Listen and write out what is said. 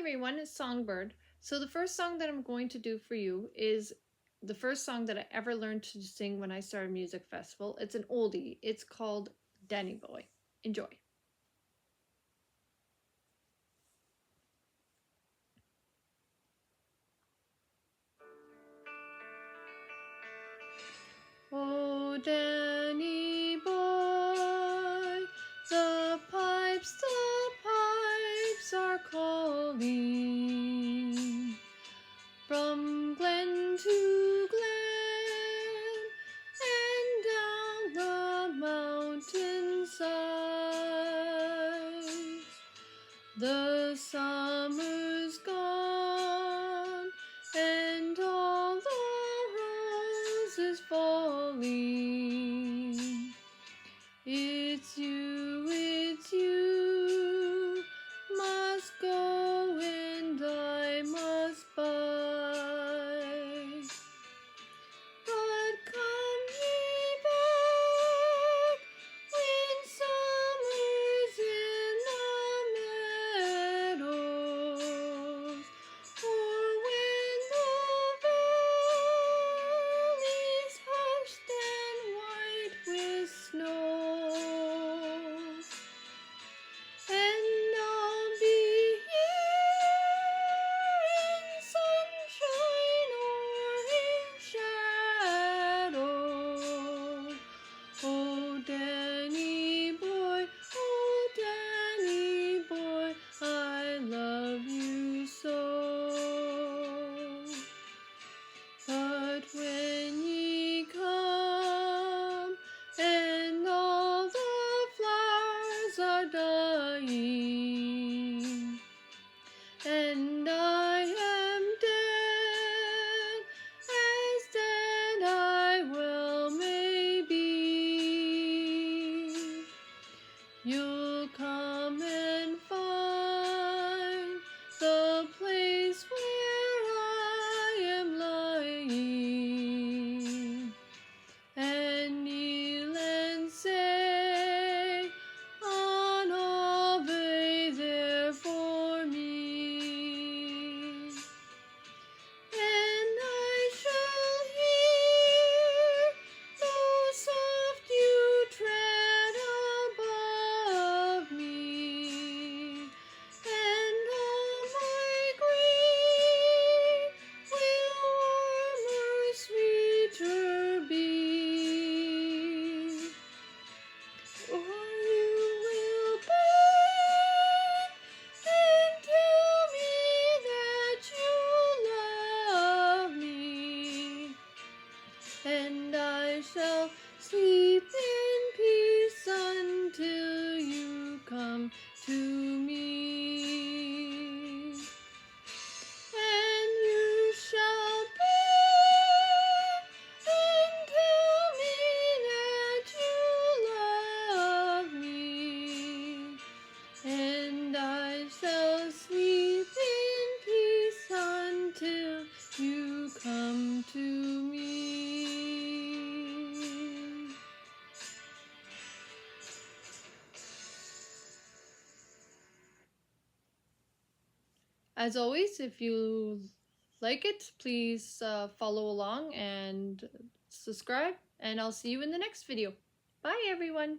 everyone, it's Songbird. So the first song that I'm going to do for you is the first song that I ever learned to sing when I started music festival. It's an oldie. It's called Danny Boy. Enjoy. Oh, Danny boy, the pipes are calling from glen to glen and down the mountainside. The summer's gone and all the roses falling. It's you, must go and I must bide. But come ye back when summer's in the meadows, or when the valley's hushed and white with snow. And I'll be here in sunshine or in shadow. Oh, Danny boy, I love you so. But when ye come and all the flowers are dying, and I am dead, as dead I well may be, you'll come and find the place where I am lying, and kneel and say an Ave there for me. And I shall hear though soft you tread above me, and all my grief will warmer, sweeter be. Or you will beg and tell me that you love me, and I shall sleep in peace until you come to me. And you shall beg and tell me that you love me, and I shall sleep in peace until you come to me. As always, if you like it, please follow along and subscribe, and I'll see you in the next video. Bye, everyone.